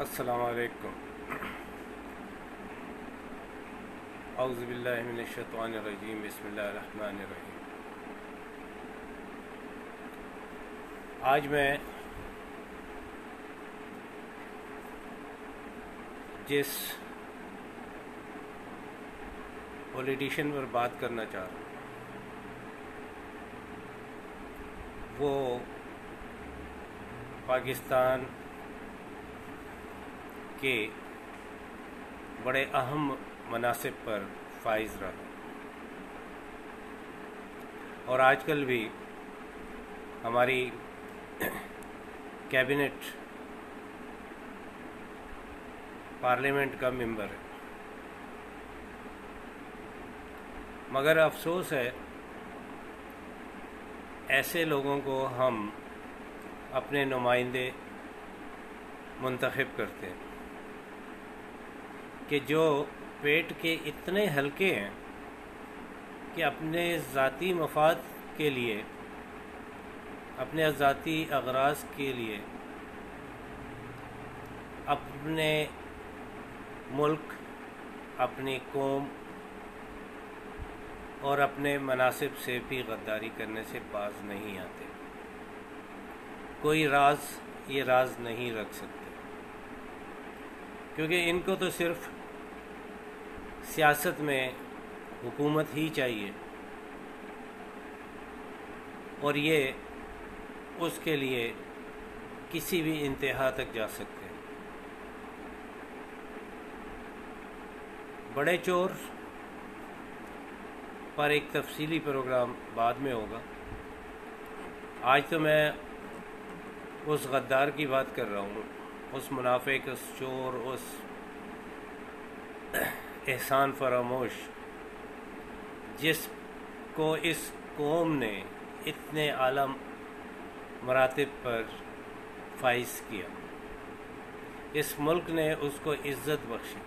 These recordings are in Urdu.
السلام علیکم۔ اعوذ باللہ من الشیطان الرجیم، بسم اللہ الرحمن الرحیم۔ آج میں جس پولیٹیشین پر بات کرنا چاہ رہا ہوں وہ پاکستان کے بڑے اہم مناصب پر فائز رہا اور آج کل بھی ہماری کیبنٹ پارلیمنٹ کا ممبر ہے، مگر افسوس ہے ایسے لوگوں کو ہم اپنے نمائندے منتخب کرتے ہیں کہ جو پیٹ کے اتنے ہلکے ہیں کہ اپنے ذاتی مفاد کے لیے، اپنے ذاتی اغراض کے لیے اپنے ملک، اپنی قوم اور اپنے مناصب سے بھی غداری کرنے سے باز نہیں آتے۔ کوئی یہ راز نہیں رکھ سکتے، کیونکہ ان کو تو صرف سیاست میں حکومت ہی چاہیے اور یہ اس کے لیے کسی بھی انتہا تک جا سکتے ہیں۔ بڑے چور پر ایک تفصیلی پروگرام بعد میں ہوگا۔ آج تو میں اس غدار کی بات کر رہا ہوں، اس منافق، اس چور، اس احسان فراموش جس کو اس قوم نے اتنے اعلیٰ مراتب پر فائز کیا۔ اس ملک نے اس کو عزت بخشی،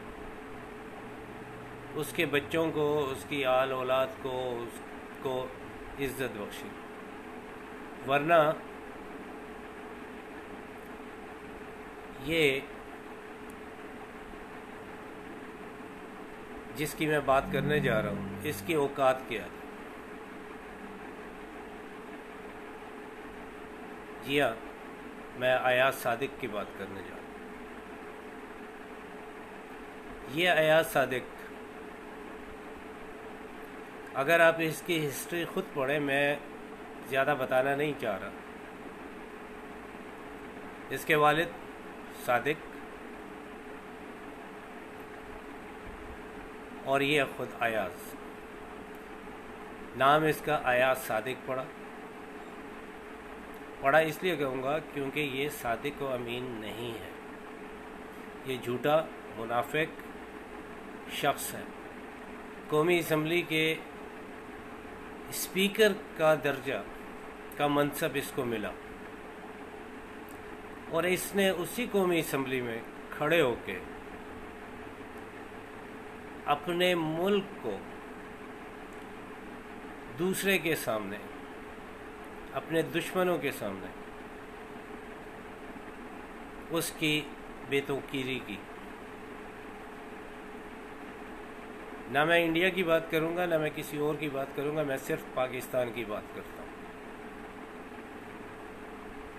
اس کے بچوں کو، اس کی آل اولاد کو، اس کو عزت بخشی، ورنہ یہ جس کی میں بات کرنے جا رہا ہوں اس کی اوقات کیا ہے؟ جی ہاں، میں ایاز صادق کی بات کرنے جا رہا ہوں۔ یہ ایاز صادق، اگر آپ اس کی ہسٹری خود پڑھیں، میں زیادہ بتانا نہیں چاہ رہا۔ اس کے والد صادق اور یہ خود ایاز، نام اس کا ایاز صادق پڑھا اس لیے کہوں گا کیونکہ یہ صادق و امین نہیں ہے، یہ جھوٹا منافق شخص ہے۔ قومی اسمبلی کے اسپیکر کا درجہ کا منصب اس کو ملا اور اس نے اسی قومی اسمبلی میں کھڑے ہو کے اپنے ملک کو دوسرے کے سامنے، اپنے دشمنوں کے سامنے اس کی بے توقیری کی۔ نہ میں انڈیا کی بات کروں گا، نہ میں کسی اور کی بات کروں گا، میں صرف پاکستان کی بات کرتا ہوں۔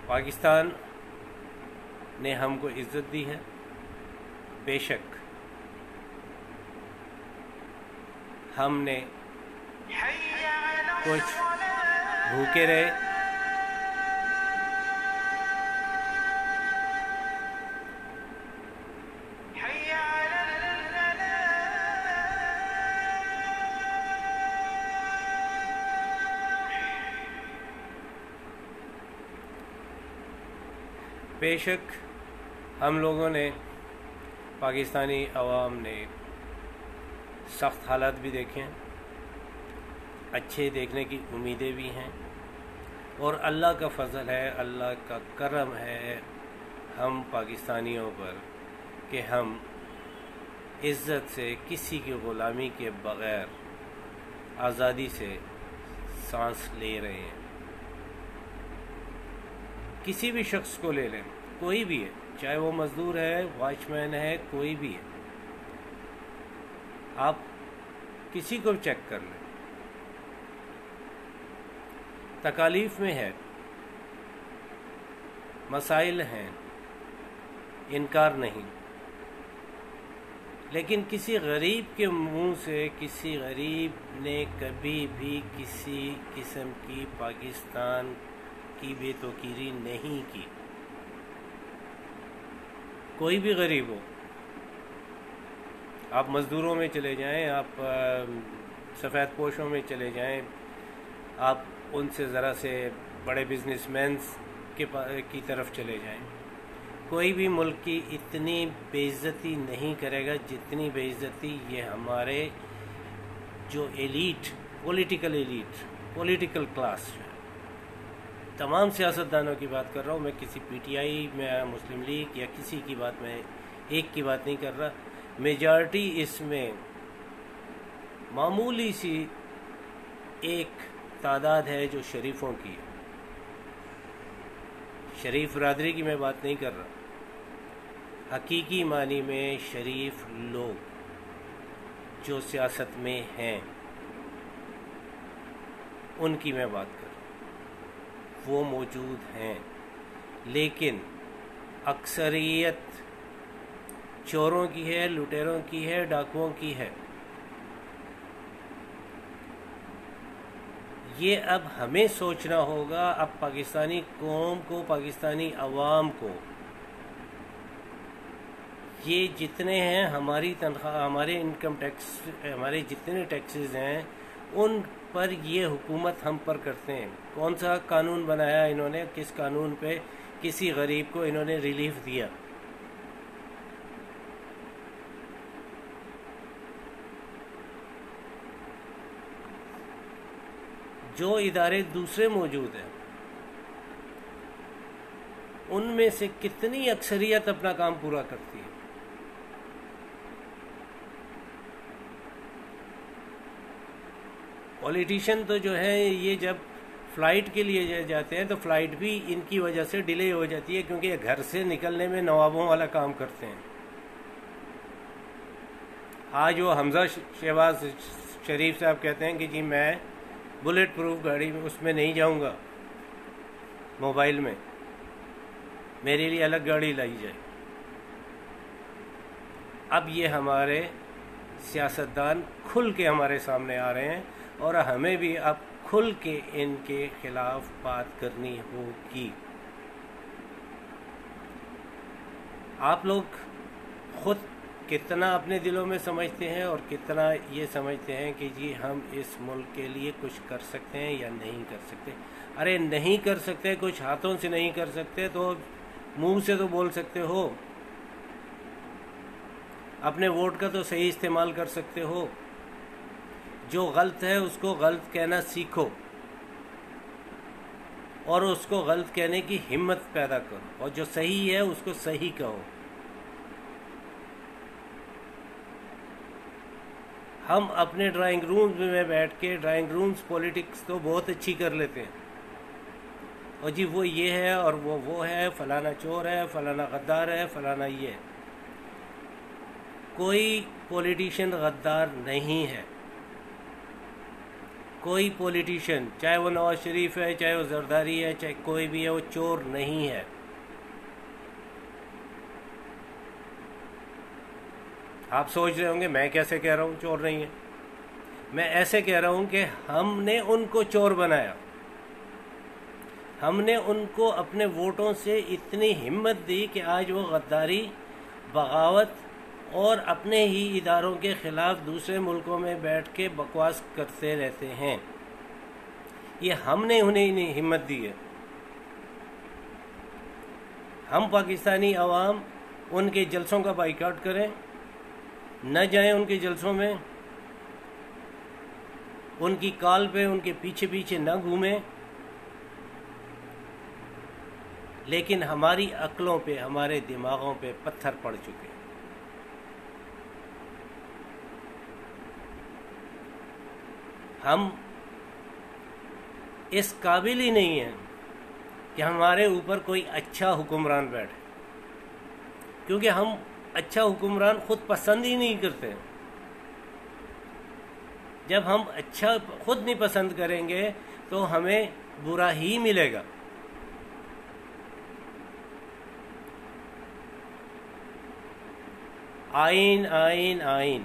پاکستان نے ہم کو عزت دی ہے، بے شک ہم نے کچھ بھوکے رہے، بے شک ہم لوگوں نے، پاکستانی عوام نے سخت حالات بھی دیکھے ہیں، اچھے دیکھنے کی امیدیں بھی ہیں، اور اللہ کا فضل ہے، اللہ کا کرم ہے ہم پاکستانیوں پر کہ ہم عزت سے، کسی کی غلامی کے بغیر آزادی سے سانس لے رہے ہیں۔ کسی بھی شخص کو لے لیں، کوئی بھی ہے، چاہے وہ مزدور ہے، واچ مین ہے، کوئی بھی ہے، آپ کسی کو چیک کر لیں، تکالیف میں ہے، مسائل ہیں، انکار نہیں، لیکن کسی غریب کے منہ سے کسی غریب نے کبھی بھی کسی قسم کی پاکستان کی بے توقیری نہیں کی، کوئی بھی غریب ہو۔ آپ مزدوروں میں چلے جائیں، آپ سفید پوشوں میں چلے جائیں، آپ ان سے ذرا سے بڑے بزنس مینز کی طرف چلے جائیں، کوئی بھی ملک کی اتنی بے عزتی نہیں کرے گا جتنی بے عزتی یہ ہمارے جو ایلیٹ، پولیٹیکل کلاس ہے، تمام سیاستدانوں کی بات کر رہا ہوں میں، کسی پی ٹی آئی میں، مسلم لیگ یا کسی کی بات میں، ایک کی بات نہیں کر رہا، میجارٹی اس میں معمولی سی ایک تعداد ہے جو شریفوں کی ہے، شریف برادری کی میں بات نہیں کر رہا، حقیقی معنی میں شریف لوگ جو سیاست میں ہیں ان کی میں بات کر رہا ہوں، وہ موجود ہیں، لیکن اکثریت چوروں کی ہے، لٹیروں کی ہے، ڈاکوؤں کی ہے۔ یہ اب ہمیں سوچنا ہوگا، اب پاکستانی قوم کو، پاکستانی عوام کو، یہ جتنے ہیں ہماری تنخواہ، ہمارے انکم ٹیکس، ہمارے جتنے ٹیکسز ہیں ان پر یہ حکومت ہم پر کرتے ہیں۔ کون سا قانون بنایا انہوں نے؟ کس قانون پہ کسی غریب کو انہوں نے ریلیف دیا؟ جو ادارے دوسرے موجود ہیں ان میں سے کتنی اکثریت اپنا کام پورا کرتی ہے؟ پولیٹیشین تو جو ہے یہ جب فلائٹ کے لیے جاتے ہیں تو فلائٹ بھی ان کی وجہ سے ڈیلے ہو جاتی ہے، کیونکہ یہ گھر سے نکلنے میں نوابوں والا کام کرتے ہیں۔ آج وہ حمزہ شہباز شریف صاحب کہتے ہیں کہ جی میں بلیٹ پروف گاڑی میں اس میں نہیں جاؤں گا، موبائل میں میرے لیے الگ گاڑی لائی جائے۔ اب یہ ہمارے سیاستدان کھل کے ہمارے سامنے آ رہے ہیں اور ہمیں بھی اب کھل کے ان کے خلاف بات کرنی ہوگی۔ آپ لوگ خود کتنا اپنے دلوں میں سمجھتے ہیں اور کتنا یہ سمجھتے ہیں کہ جی ہم اس ملک کے لیے کچھ کر سکتے ہیں یا نہیں کر سکتے؟ ارے نہیں کر سکتے، کچھ ہاتھوں سے نہیں کر سکتے تو منہ سے تو بول سکتے ہو، اپنے ووٹ کا تو صحیح استعمال کر سکتے ہو، جو غلط ہے اس کو غلط کہنا سیکھو اور اس کو غلط کہنے کی ہمت پیدا کرو، اور جو صحیح ہے اس کو صحیح کہو۔ ہم اپنے ڈرائنگ رومز میں بیٹھ کے ڈرائنگ رومز پولیٹکس تو بہت اچھی کر لیتے ہیں، اور جی وہ یہ ہے اور وہ ہے، فلانا چور ہے، فلانا غدار ہے، فلانا یہ ہے۔ کوئی پولیٹیشین غدار نہیں ہے، کوئی پولیٹیشین، چاہے وہ نواز شریف ہے، چاہے وہ زرداری ہے، چاہے کوئی بھی ہے، وہ چور نہیں ہے۔ آپ سوچ رہے ہوں گے میں کیسے کہہ رہا ہوں چور نہیں ہے؟ میں ایسے کہہ رہا ہوں کہ ہم نے ان کو چور بنایا، ہم نے ان کو اپنے ووٹوں سے اتنی ہمت دی کہ آج وہ غداری، بغاوت اور اپنے ہی اداروں کے خلاف دوسرے ملکوں میں بیٹھ کے بکواس کرتے رہتے ہیں۔ یہ ہم نے انہیں ہمت دی ہے۔ ہم پاکستانی عوام ان کے جلسوں کا بائیکاٹ کریں، نہ جائیں ان کے جلسوں میں، ان کی کال پہ ان کے پیچھے پیچھے نہ گھومیں، لیکن ہماری عقلوں پہ، ہمارے دماغوں پہ پتھر پڑ چکے ہیں۔ ہم اس قابل ہی نہیں ہیں کہ ہمارے اوپر کوئی اچھا حکمران بیٹھے۔ کیونکہ ہم اچھا حکمران خود پسند ہی نہیں کرتے. جب ہم اچھا خود نہیں پسند کریں گے تو ہمیں برا ہی ملے گا. آئین آئین آئین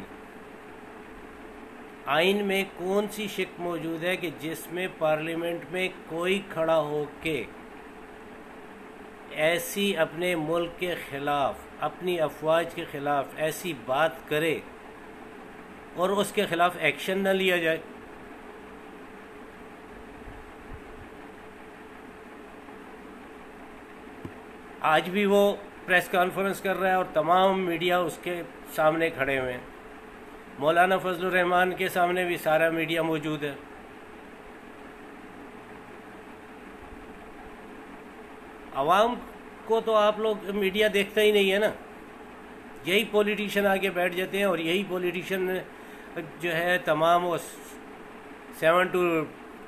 آئین میں کون سی شک موجود ہے کہ جس میں پارلیمنٹ میں کوئی کھڑا ہو کے ایسی اپنے ملک کے خلاف، اپنی افواج کے خلاف ایسی بات کرے اور اس کے خلاف ایکشن نہ لیا جائے؟ آج بھی وہ پریس کانفرنس کر رہا ہے اور تمام میڈیا اس کے سامنے کھڑے ہوئے ہیں. مولانا فضل الرحمان کے سامنے بھی سارا میڈیا موجود ہے. عوام کو تو آپ لوگ میڈیا دیکھتا ہی نہیں ہے نا. یہی پولیٹیشین آگے بیٹھ جاتے ہیں اور یہی پولیٹیشین جو ہے تمام وہ 7 to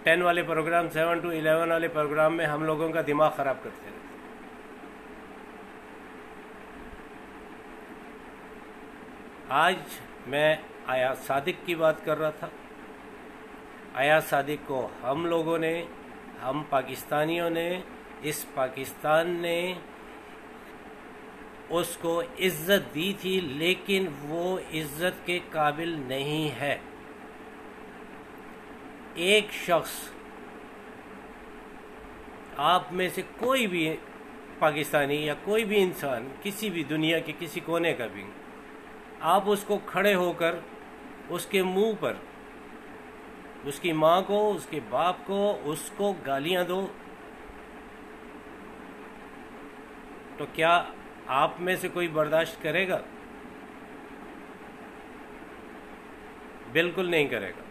10 والے پروگرام، 7 to 11 والے پروگرام میں ہم لوگوں کا دماغ خراب کرتے ہیں. آج میں ایاز صادق کی بات کر رہا تھا. ایاز صادق کو ہم لوگوں نے، ہم پاکستانیوں نے، اس پاکستان نے اس کو عزت دی تھی، لیکن وہ عزت کے قابل نہیں ہے. ایک شخص، آپ میں سے کوئی بھی پاکستانی یا کوئی بھی انسان کسی بھی دنیا کے کسی کونے کا بھی، آپ اس کو کھڑے ہو کر اس کے منہ پر، اس کی ماں کو، اس کے باپ کو، اس کو گالیاں دو، تو کیا آپ میں سے کوئی برداشت کرے گا؟ بالکل نہیں کرے گا.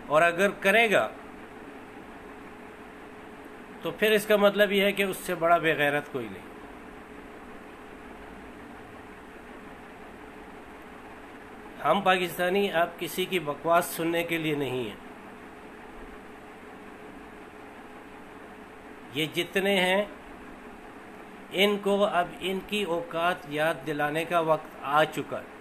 اور اگر کرے گا تو پھر اس کا مطلب یہ ہے کہ اس سے بڑا بے غیرت کوئی نہیں. ہم پاکستانی اب کسی کی بکواس سننے کے لیے نہیں ہیں. یہ جتنے ہیں ان کو اب ان کی اوقات یاد دلانے کا وقت آ چکا ہے.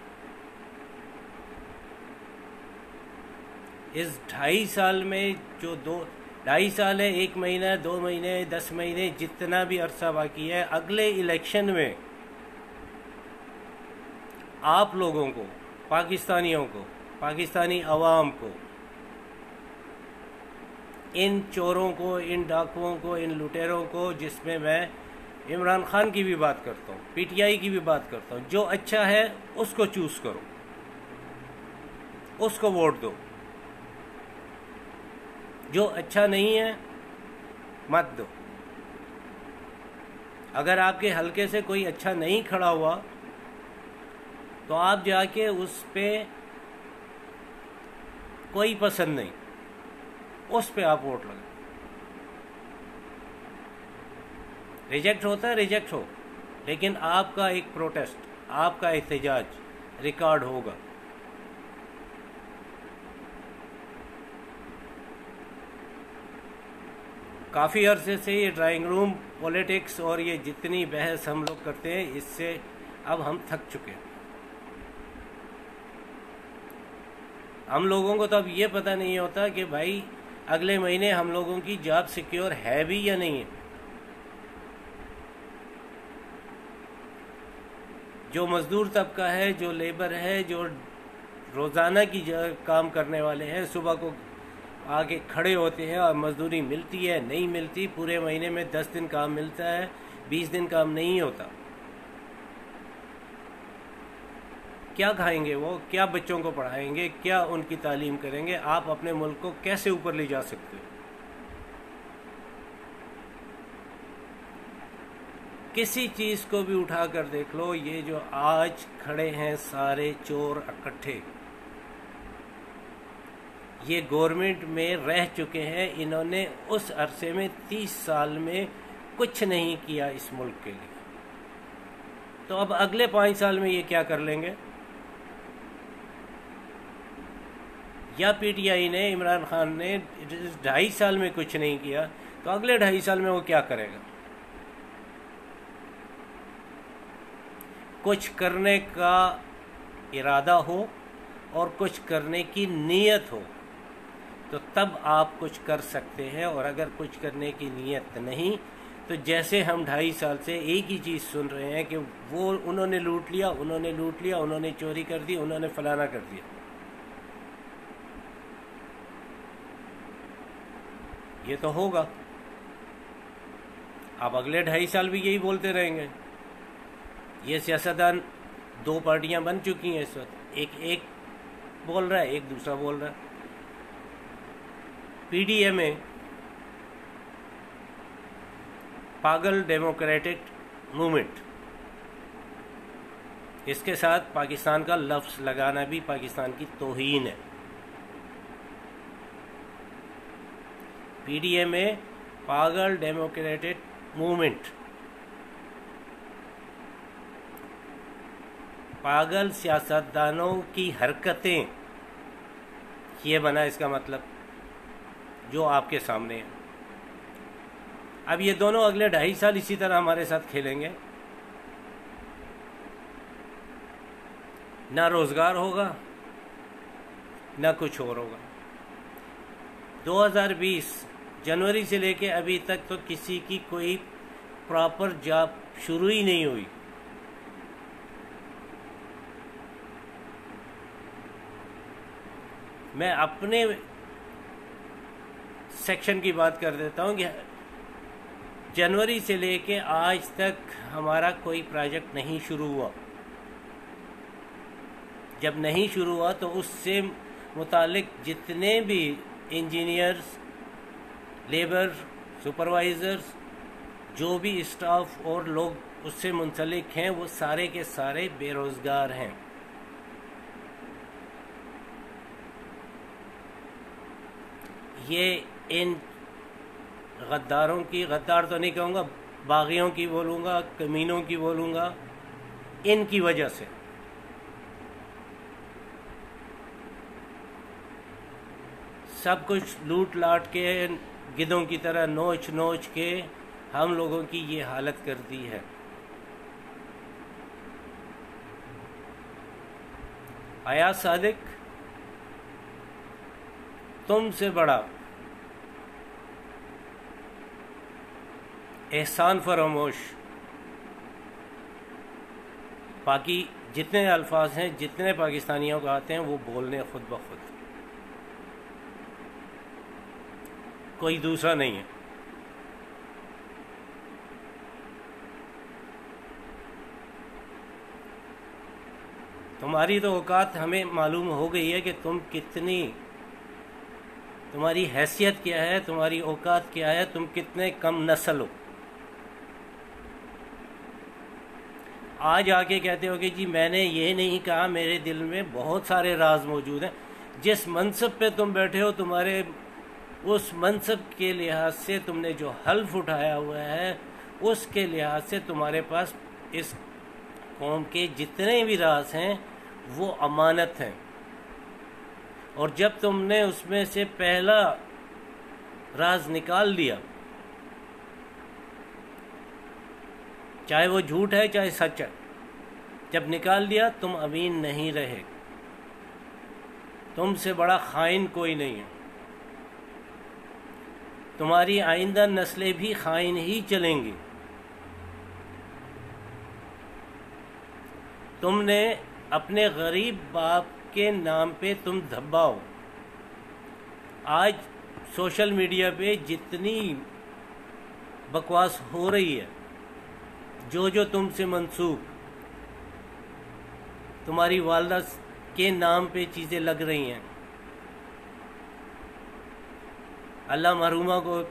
اس 2.5 سال میں جو 2.5 سال ہے، 1 مہینہ، 2 مہینے، 10 مہینے، جتنا بھی عرصہ باقی ہے، اگلے الیکشن میں آپ لوگوں کو، پاکستانیوں کو، پاکستانی عوام کو، ان چوروں کو، ان ڈاکوؤں کو، ان لٹیروں کو، جس میں میں عمران خان کی بھی بات کرتا ہوں، پی ٹی آئی کی بھی بات کرتا ہوں، جو اچھا ہے اس کو چوز کرو، اس کو ووٹ دو. جو اچھا نہیں ہے مت دو. اگر آپ کے حلقے سے کوئی اچھا نہیں کھڑا ہوا تو آپ جا کے اس پہ، کوئی پسند نہیں، اس پہ آپ ووٹ لگائیں. ریجیکٹ ہوتا ہے، ریجیکٹ ہو، لیکن آپ کا ایک پروٹیسٹ، آپ کا احتجاج ریکارڈ ہوگا. کافی عرصے سے یہ ڈرائنگ روم پولیٹکس اور یہ جتنی بحث ہم لوگ کرتے ہیں، اس سے اب ہم تھک چکے ہیں. ہم لوگوں کو تو اب یہ پتہ نہیں ہوتا کہ بھائی اگلے مہینے ہم لوگوں کی جاب سیکیور ہے بھی یا نہیں ہے. جو مزدور طبقہ ہے، جو لیبر ہے، جو روزانہ کی کام کرنے والے ہیں، صبح کو آگے کھڑے ہوتے ہیں اور مزدوری ملتی ہے، نہیں ملتی، پورے مہینے میں 10 دن کام ملتا ہے، 20 دن کام نہیں ہوتا. کیا کھائیں گے وہ؟ کیا بچوں کو پڑھائیں گے؟ کیا ان کی تعلیم کریں گے؟ آپ اپنے ملک کو کیسے اوپر لے جا سکتے ہو؟ کسی چیز کو بھی اٹھا کر دیکھ لو، یہ جو آج کھڑے ہیں سارے چور اکٹھے، یہ گورنمنٹ میں رہ چکے ہیں. انہوں نے اس عرصے میں 30 سال میں کچھ نہیں کیا اس ملک کے لیے. تو اب اگلے 5 سال میں یہ کیا کر لیں گے؟ یا پی ٹی آئی نے، عمران خان نے 2.5 سال میں کچھ نہیں کیا، تو اگلے 2.5 سال میں وہ کیا کرے گا؟ کچھ کرنے کا ارادہ ہو اور کچھ کرنے کی نیت ہو تو تب آپ کچھ کر سکتے ہیں، اور اگر کچھ کرنے کی نیت نہیں تو جیسے ہم 2.5 سال سے ایک ہی چیز سن رہے ہیں کہ وہ انہوں نے لوٹ لیا، انہوں نے چوری کر دی، انہوں نے فلانا کر دیا. یہ تو ہوگا. آپ اگلے 2.5 سال بھی یہی بولتے رہیں گے. یہ سیاستدان 2 پارٹیاں بن چکی ہیں اس وقت، ایک بول رہا ہے، ایک دوسرا بول رہا ہے. پی ڈی ایم اے پاگل ڈیموکریٹک موومنٹ، اس کے ساتھ پاکستان کا لفظ لگانا بھی پاکستان کی توہین ہے. پی ڈی ایم اے پاگل ڈیموکریٹک موومنٹ، پاگل سیاستدانوں کی حرکتیں، یہ بنا اس کا مطلب جو آپ کے سامنے ہے. اب یہ دونوں اگلے 2.5 سال اسی طرح ہمارے ساتھ کھیلیں گے. نہ روزگار ہوگا، نہ کچھ اور ہوگا. 2020 جنوری سے لے کے ابھی تک تو کسی کی کوئی پراپر جاب شروع ہی نہیں ہوئی. میں اپنے سیکشن کی بات کر دیتا ہوں کہ جنوری سے لے کے آج تک ہمارا کوئی پروجیکٹ نہیں شروع ہوا. جب نہیں شروع ہوا تو اس سے متعلق جتنے بھی انجینئرز، لیبر، سپروائزرز، جو بھی اسٹاف اور لوگ اس سے منسلک ہیں وہ سارے کے سارے بے روزگار ہیں. یہ ان غداروں کی، غدار تو نہیں کہوں گا، باغیوں کی بولوں گا، کمینوں کی بولوں گا، ان کی وجہ سے. سب کچھ لوٹ لاٹ کے گدھوں کی طرح نوچ نوچ کے ہم لوگوں کی یہ حالت کر دی ہے. ایاز صادق تم سے بڑا احسان فراموش باقی جتنے الفاظ ہیں، جتنے پاکستانیوں کو آتے ہیں وہ بولنے خود بخود، کوئی دوسرا نہیں ہے. تمہاری تو اوقات ہمیں معلوم ہو گئی ہے کہ تم کتنی، تمہاری حیثیت کیا ہے، تمہاری اوقات کیا ہے، تم کتنے کم نسل ہو. آج آ کے کہتے ہو کہ جی میں نے یہ نہیں کہا، میرے دل میں بہت سارے راز موجود ہیں. جس منصب پہ تم بیٹھے ہو، تمہارے اس منصب کے لحاظ سے تم نے جو حلف اٹھایا ہوا ہے، اس کے لحاظ سے تمہارے پاس اس قوم کے جتنے بھی راز ہیں وہ امانت ہیں. اور جب تم نے اس میں سے پہلا راز نکال دیا، چاہے وہ جھوٹ ہے چاہے سچ ہے، جب نکال دیا تم امین نہیں رہے. تم سے بڑا خائن کوئی نہیں ہے. تمہاری آئندہ نسلیں بھی خائن ہی چلیں گی. تم نے اپنے غریب باپ کے نام پہ تم دھباؤ. آج سوشل میڈیا پہ جتنی بکواس ہو رہی ہے، جو تم سے منسوب، تمہاری والدہ کے نام پہ چیزیں لگ رہی ہیں. اللہ مرحومہ کو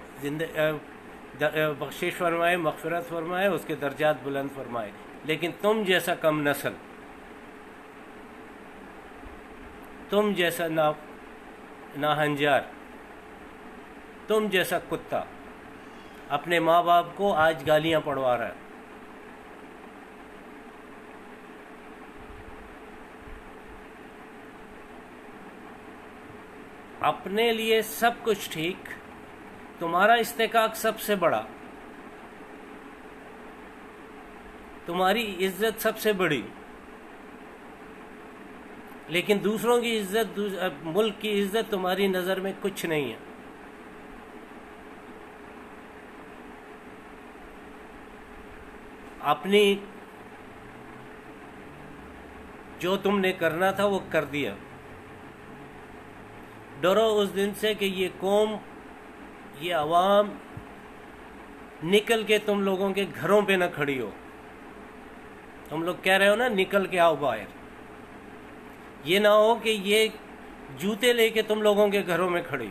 بخشش فرمائے، مغفرت فرمائے، اس کے درجات بلند فرمائے. لیکن تم جیسا کم نسل، تم جیسا ناہنجار، تم جیسا کتا اپنے ماں باپ کو آج گالیاں پڑوا رہا ہے. اپنے لیے سب کچھ ٹھیک، تمہارا استحقاق سب سے بڑا، تمہاری عزت سب سے بڑی، لیکن دوسروں کی عزت، ملک کی عزت تمہاری نظر میں کچھ نہیں ہے۔ اپنی جو تم نے کرنا تھا وہ کر دیا۔ ڈرو اس دن سے کہ یہ قوم، یہ عوام نکل کے تم لوگوں کے گھروں پہ نہ کھڑی ہو۔ تم لوگ کہہ رہے ہو نا نکل کے آؤ باہر، یہ نہ ہو کہ یہ جوتے لے کے تم لوگوں کے گھروں میں کھڑی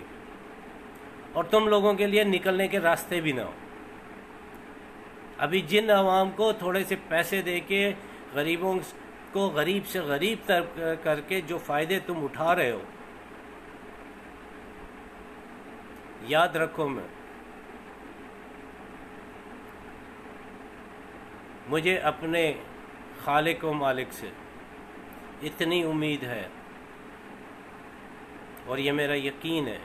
اور تم لوگوں کے لیے نکلنے کے راستے بھی نہ ہو۔ ابھی جن عوام کو تھوڑے سے پیسے دے کے غریبوں کو غریب سے غریب تر کر کے جو فائدے تم اٹھا رہے ہو، یاد رکھو، مجھے اپنے خالق و مالک سے اتنی امید ہے اور یہ میرا یقین ہے،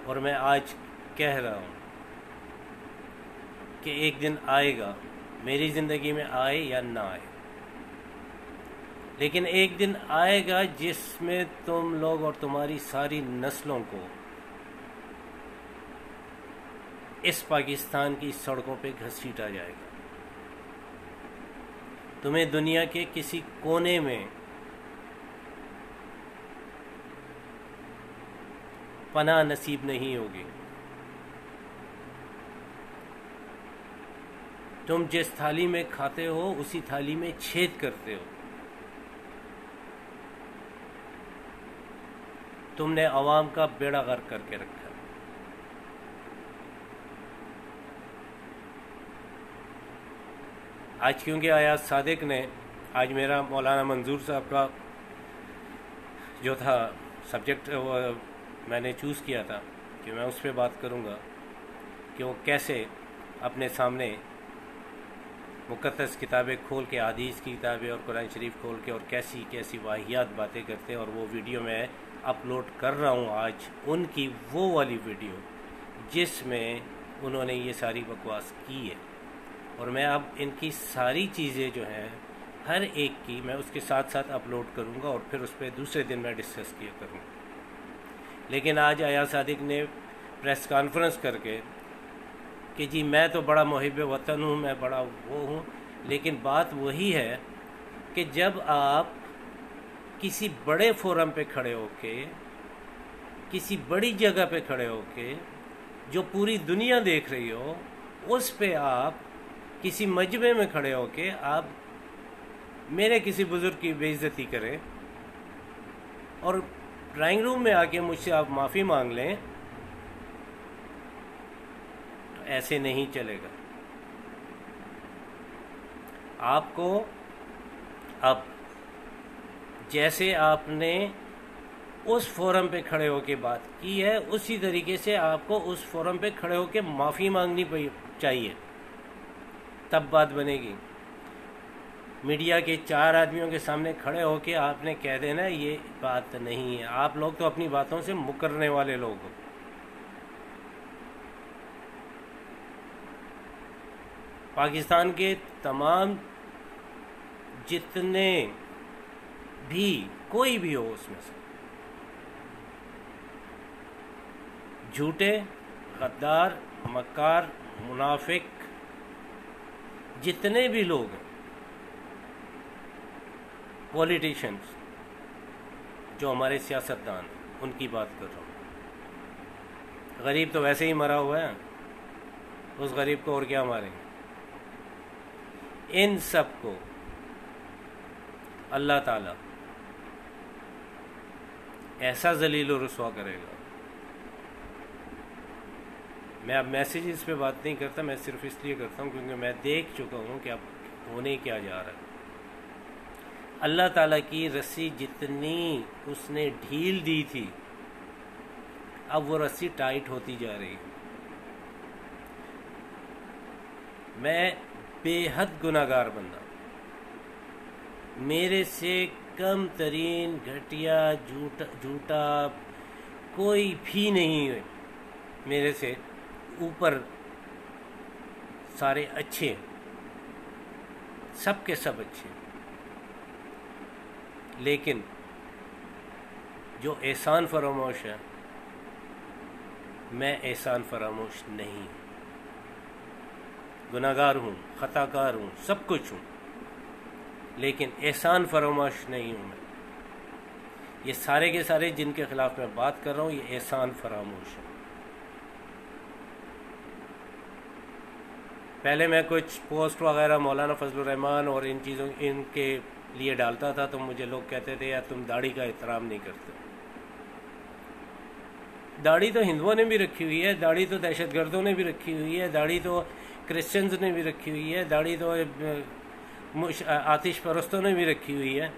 اور میں آج کہہ رہا ہوں کہ ایک دن آئے گا، میری زندگی میں آئے یا نہ آئے، لیکن ایک دن آئے گا جس میں تم لوگ اور تمہاری ساری نسلوں کو اس پاکستان کی سڑکوں پہ گھسیٹا جائے گا۔ تمہیں دنیا کے کسی کونے میں پناہ نصیب نہیں ہوگی۔ تم جس تھالی میں کھاتے ہو اسی تھالی میں چھید کرتے ہو۔ تم نے عوام کا بیڑا غرق کر کے رکھا۔ آج کیونکہ ایاز صادق نے، آج میرا مولانا منظور صاحب کا جو تھا سبجیکٹ میں نے چوز کیا تھا کہ میں اس پہ بات کروں گا کہ وہ کیسے اپنے سامنے مقدس کتابیں کھول کے، حدیث کی کتابیں اور قرآن شریف کھول کے، اور کیسی کیسی واہیات باتیں کرتے ہیں، اور وہ ویڈیو میں اپلوڈ کر رہا ہوں آج، ان کی وہ والی ویڈیو جس میں انہوں نے یہ ساری بکواس کی ہے، اور میں اب ان کی ساری چیزیں جو ہیں ہر ایک کی میں اس کے ساتھ ساتھ اپلوڈ کروں گا، اور پھر اس پہ دوسرے دن میں ڈسکس کیا کروں گا۔ لیکن آج ایاز صادق نے پریس کانفرنس کر کے کہ جی میں تو بڑا محب وطن ہوں، میں بڑا وہ ہوں، لیکن بات وہی ہے کہ جب آپ کسی بڑے فورم پہ کھڑے ہو کے، کسی بڑی جگہ پہ کھڑے ہو کے، جو پوری دنیا دیکھ رہی ہو، اس پہ آپ کسی مجمع میں کھڑے ہو کے آپ میرے کسی بزرگ کی بے عزتی کریں اور ڈرائنگ روم میں آ کے مجھ سے آپ معافی مانگ لیں، تو ایسے نہیں چلے گا۔ آپ کو اب جیسے آپ نے اس فورم پہ کھڑے ہو کے بات کی ہے، اسی طریقے سے آپ کو اس فورم پہ کھڑے ہو کے معافی مانگنی چاہیے، تب بات بنے گی۔ میڈیا کے 4 آدمیوں کے سامنے کھڑے ہو کے آپ نے کہہ دینا یہ بات نہیں ہے۔ آپ لوگ تو اپنی باتوں سے مکرنے والے لوگ ہو۔ پاکستان کے تمام جتنے بھی کوئی بھی ہو اس میں سے جھوٹے، غدار، مکار، منافق، جتنے بھی لوگ ہیں، پولیٹیشنز جو ہمارے سیاستدان ہیں، ان کی بات کر رہا ہوں۔ غریب تو ویسے ہی مرا ہوا ہے، اس غریب کو اور کیا ماریں گے؟ ان سب کو اللہ تعالیٰ ایسا ذلیل و رسوا کرے گا۔ میں اب میسیجز پہ بات نہیں کرتا، میں صرف اس لیے کرتا ہوں کیونکہ میں دیکھ چکا ہوں کہ اب ہونے کیا جا رہا ہے۔ اللہ تعالیٰ کی رسی جتنی اس نے ڈھیل دی تھی، اب وہ رسی ٹائٹ ہوتی جا رہی ہے۔ میں بے حد گناہگار بندہ، میرے سے کم ترین گھٹیا جھوٹا کوئی بھی نہیں ہے، میرے سے اوپر سارے اچھے، سب کے سب اچھے، لیکن جو احسان فراموش ہے، میں احسان فراموش نہیں ہوں، گناہگار ہوں، خطا کار ہوں، سب کچھ ہوں، لیکن احسان فراموش نہیں ہوں میں۔ یہ سارے کے سارے جن کے خلاف میں بات کر رہا ہوں، یہ احسان فراموش ہے۔ پہلے میں کچھ پوسٹ وغیرہ مولانا فضل الرحمان اور ان کے لیے ڈالتا تھا، تو مجھے لوگ کہتے تھے یار تم داڑھی کا احترام نہیں کرتے۔ داڑھی تو ہندوؤں نے بھی رکھی ہوئی ہے، داڑھی تو دہشت گردوں نے بھی رکھی ہوئی ہے، داڑھی تو کرسچنز نے بھی رکھی ہوئی ہے، داڑھی تو آتش پرستوں نے بھی رکھی ہوئی ہے۔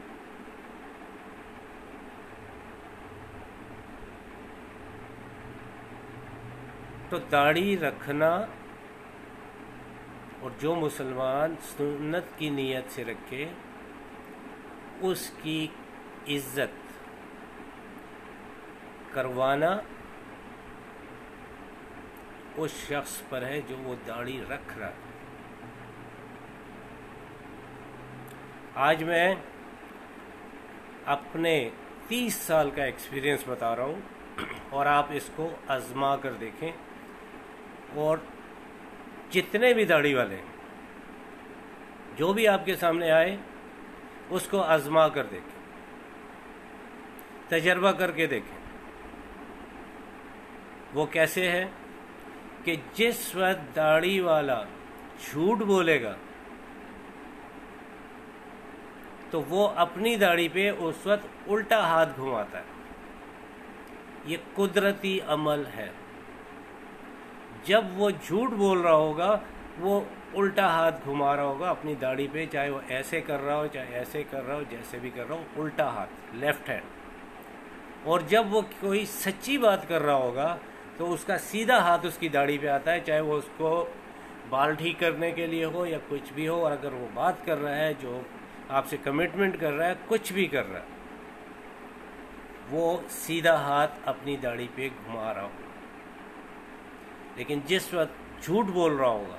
تو داڑھی رکھنا، اور جو مسلمان سنت کی نیت سے رکھے اس کی عزت کروانا اس شخص پر ہے جو وہ داڑھی رکھ رہا ہے۔ آج میں اپنے 30 سال کا ایکسپیرینس بتا رہا ہوں، اور آپ اس کو آزما کر دیکھیں، اور جتنے بھی داڑھی والے ہیں جو بھی آپ کے سامنے آئے اس کو آزما کر دیکھیں، تجربہ کر کے دیکھیں وہ کیسے ہے کہ جس وقت داڑھی والا جھوٹ بولے گا تو وہ اپنی داڑھی پہ اس وقت الٹا ہاتھ گھماتا ہے۔ یہ قدرتی عمل ہے۔ جب وہ جھوٹ بول رہا ہوگا وہ الٹا ہاتھ گھما رہا ہوگا اپنی داڑھی پہ، چاہے وہ ایسے کر رہا ہو، چاہے ایسے کر رہا ہو، جیسے بھی کر رہا ہو، الٹا ہاتھ، لیفٹ ہینڈ۔ اور جب وہ کوئی سچی بات کر رہا ہوگا تو اس کا سیدھا ہاتھ اس کی داڑھی پہ آتا ہے، چاہے وہ اس کو بال ٹھیک کرنے کے لیے ہو یا کچھ بھی ہو۔ اور اگر وہ بات کر رہا ہے، جو آپ سے کمٹمنٹ کر رہا ہے، کچھ بھی کر رہا ہے، وہ سیدھا ہاتھ اپنی داڑھی پہ گھما رہا ہوگا۔ لیکن جس وقت جھوٹ بول رہا ہوگا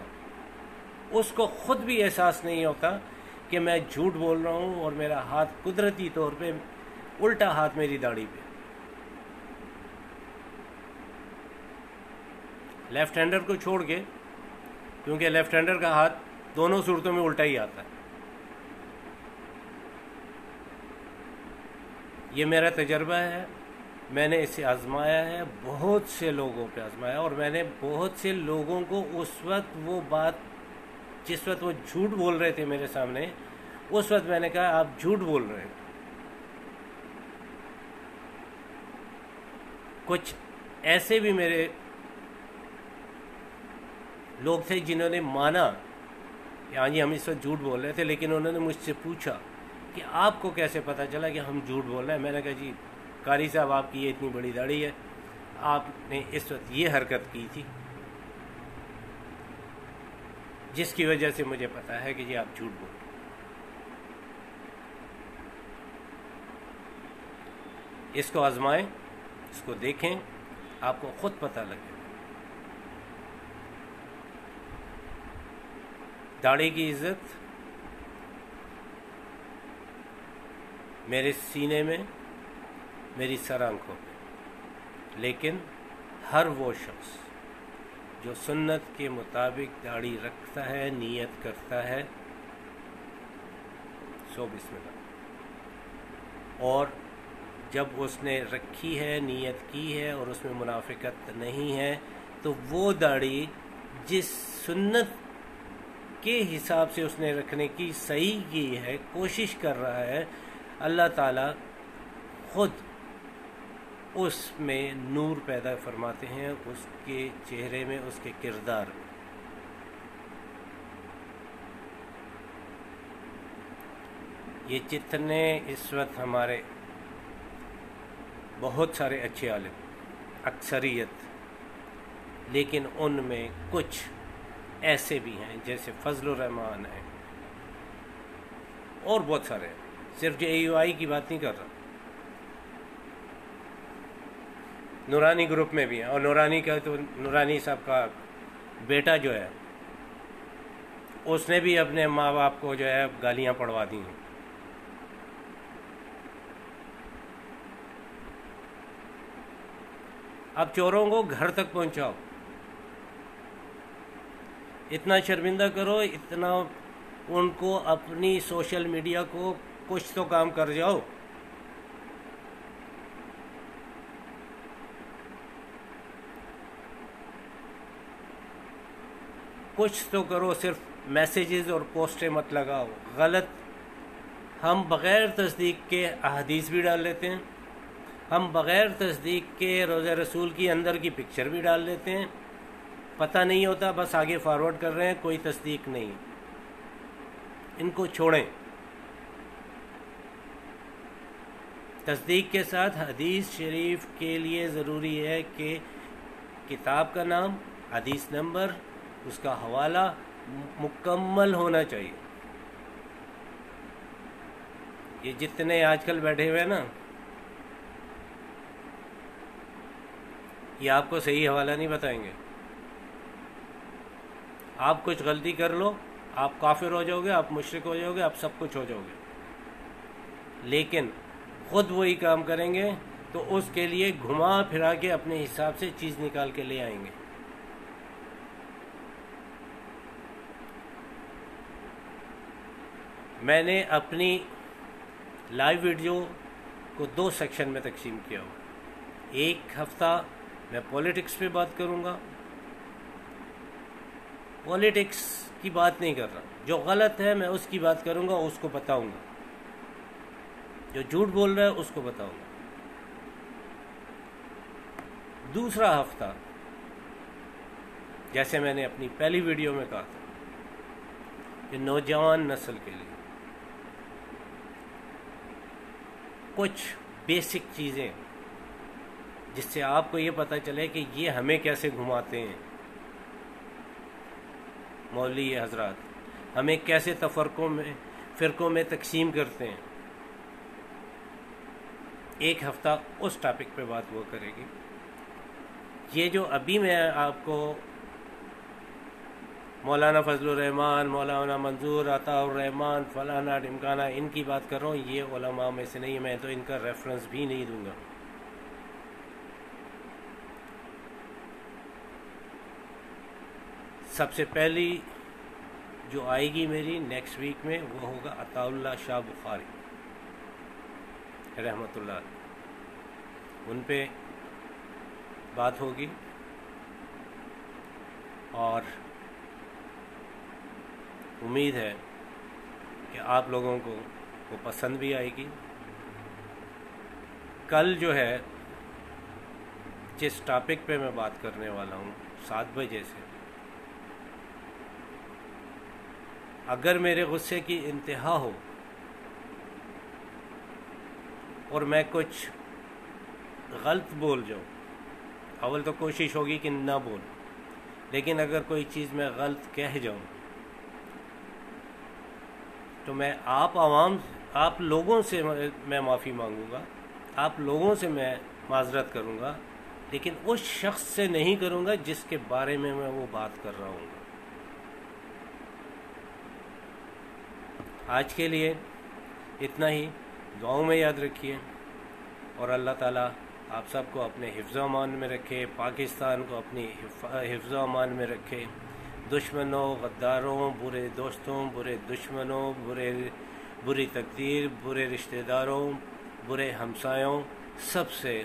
اس کو خود بھی احساس نہیں ہوتا کہ میں جھوٹ بول رہا ہوں، اور میرا ہاتھ قدرتی طور پہ الٹا ہاتھ میری داڑھی پہ۔ لیفٹ ہینڈر کو چھوڑ کے، کیونکہ لیفٹ ہینڈر کا ہاتھ دونوں صورتوں میں الٹا ہی آتا ہے۔ یہ میرا تجربہ ہے، میں نے اسے آزمایا ہے، بہت سے لوگوں پہ آزمایا، اور میں نے بہت سے لوگوں کو اس وقت وہ بات، جس وقت وہ جھوٹ بول رہے تھے میرے سامنے، اس وقت میں نے کہا آپ جھوٹ بول رہے ہیں۔ کچھ ایسے بھی میرے لوگ تھے جنہوں نے مانا کہ ہاں جی ہم اس وقت جھوٹ بول رہے تھے، لیکن انہوں نے مجھ سے پوچھا کہ آپ کو کیسے پتہ چلا کہ ہم جھوٹ بول رہے ہیں؟ میں نے کہا جی قاری صاحب آپ کی یہ اتنی بڑی داڑھی ہے، آپ نے اس وقت یہ حرکت کی تھی جس کی وجہ سے مجھے پتا ہے کہ جی آپ جھوٹ بول رہے ہیں۔ اس کو آزمائیں، اس کو دیکھیں، آپ کو خود پتہ لگے۔ داڑھی کی عزت میرے سینے میں، میری سر آنکھوں پہ، لیکن ہر وہ شخص جو سنت کے مطابق داڑھی رکھتا ہے، نیت کرتا ہے، سو بسم اللہ۔ اور جب اس نے رکھی ہے، نیت کی ہے، اور اس میں منافقت نہیں ہے، تو وہ داڑھی جس سنت کے حساب سے اس نے رکھنے کی صحیح کی ہے، کوشش کر رہا ہے، اللہ تعالیٰ خود اس میں نور پیدا فرماتے ہیں، اس کے چہرے میں، اس کے کردار میں۔ یہ جتنے اس وقت ہمارے بہت سارے اچھے عالم، اکثریت، لیکن ان میں کچھ ایسے بھی ہیں جیسے فضل الرحمان ہیں، اور بہت سارے ہیں، صرف جے یو آئی کی بات نہیں کر رہا، نورانی گروپ میں بھی ہیں۔ اور نورانی کا تو نورانی صاحب کا بیٹا جو ہے اس نے بھی اپنے ماں باپ کو جو ہے گالیاں پڑوا دی ہیں۔ اب چوروں کو گھر تک پہنچاؤ، اتنا شرمندہ کرو، اتنا ان کو اپنی سوشل میڈیا کو کچھ تو کام کر جاؤ۔ کچھ تو کرو، صرف میسیجز اور پوسٹیں مت لگاؤ۔ غلط، ہم بغیر تصدیق کے احادیث بھی ڈال لیتے ہیں، ہم بغیر تصدیق کے روضہ رسول کی اندر کی پکچر بھی ڈال لیتے ہیں، پتہ نہیں ہوتا، بس آگے فارورڈ کر رہے ہیں، کوئی تصدیق نہیں۔ ان کو چھوڑیں۔ تصدیق کے ساتھ حدیث شریف کے لیے ضروری ہے کہ کتاب کا نام، حدیث نمبر، اس کا حوالہ مکمل ہونا چاہیے۔ یہ جتنے آج کل بیٹھے ہوئے ہیں نا، یہ آپ کو صحیح حوالہ نہیں بتائیں گے۔ آپ کچھ غلطی کر لو، آپ کافر ہو جاؤ گے، آپ مشرک ہو جاؤ گے، آپ سب کچھ ہو جاؤ گے، لیکن خود وہی کام کریں گے تو اس کے لیے گھما پھرا کے اپنے حساب سے چیز نکال کے لے آئیں گے۔ میں نے اپنی لائیو ویڈیو کو 2 سیکشن میں تقسیم کیا ہوا۔ ایک ہفتہ میں پولیٹکس پہ بات کروں گا، پولیٹکس کی بات نہیں کر رہا، جو غلط ہے میں اس کی بات کروں گا، اس کو بتاؤں گا، جو جھوٹ بول رہا ہے اس کو بتاؤں گا۔ دوسرا ہفتہ، جیسے میں نے اپنی پہلی ویڈیو میں کہا تھا، کہ نوجوان نسل کے لیے کچھ بیسک چیزیں جس سے آپ کو یہ پتہ چلے کہ یہ ہمیں کیسے گھماتے ہیں مولوی حضرات، ہمیں کیسے فرقوں میں تقسیم کرتے ہیں۔ ایک ہفتہ اس ٹاپک پہ بات وہ کرے گی۔ یہ جو ابھی میں آپ کو مولانا فضل الرحمان، مولانا منظور عطا الرحمان، فلانا ڈمکانا، ان کی بات کر رہا ہوں، یہ علماء میں سے نہیں، میں تو ان کا ریفرنس بھی نہیں دوں گا۔ سب سے پہلی جو آئے گی میری نیکسٹ ویک میں، وہ ہوگا عطا اللہ شاہ بخاری رحمۃ اللہ علیہ، ان پہ بات ہوگی، اور امید ہے کہ آپ لوگوں کو وہ پسند بھی آئے گی۔ کل جو ہے جس ٹاپک پہ میں بات کرنے والا ہوں 7 بجے سے، اگر میرے غصے کی انتہا ہو اور میں کچھ غلط بول جاؤں، اول تو کوشش ہوگی کہ نہ بول، لیکن اگر کوئی چیز میں غلط کہہ جاؤں تو میں آپ لوگوں سے میں معافی مانگوں گا، آپ لوگوں سے میں معذرت کروں گا، لیکن اس شخص سے نہیں کروں گا جس کے بارے میں وہ بات کر رہا ہوں گا۔ آج کے لیے اتنا ہی، دعاؤں میں یاد رکھیے، اور اللہ تعالیٰ آپ سب کو اپنے حفظ و امان میں رکھے، پاکستان کو اپنی حفظ و امان میں رکھے، دشمنوں، غداروں، برے دوستوں، برے دشمنوں، بری تقدیر، برے رشتہ داروں، برے ہمسایوں، سب سے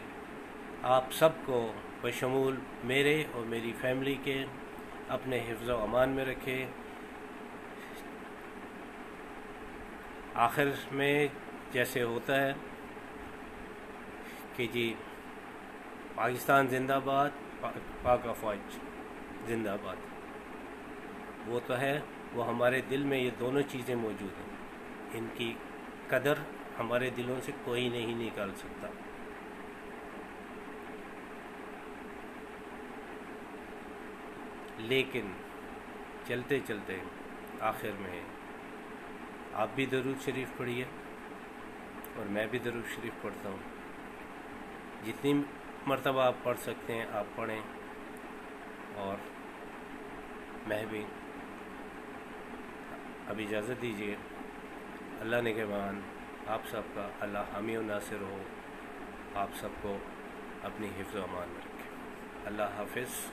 آپ سب کو بشمول میرے اور میری فیملی کے اپنے حفظ و امان میں رکھے۔ آخر میں جیسے ہوتا ہے کہ جی پاکستان زندہ باد، پاک افواج زندہ باد، وہ تو ہے، وہ ہمارے دل میں یہ دونوں چیزیں موجود ہیں، ان کی قدر ہمارے دلوں سے کوئی نہیں نکال سکتا۔ لیکن چلتے چلتے آخر میں آپ بھی درود شریف پڑھیے، اور میں بھی درود شریف پڑھتا ہوں، جتنی مرتبہ آپ پڑھ سکتے ہیں آپ پڑھیں، اور میں بھی اب اجازت دیجیے، اللہ نگہبان آپ سب کا، اللہ حامی و ناصر ہو، آپ سب کو اپنی حفظ و امان میں رکھے۔ اللہ حافظ۔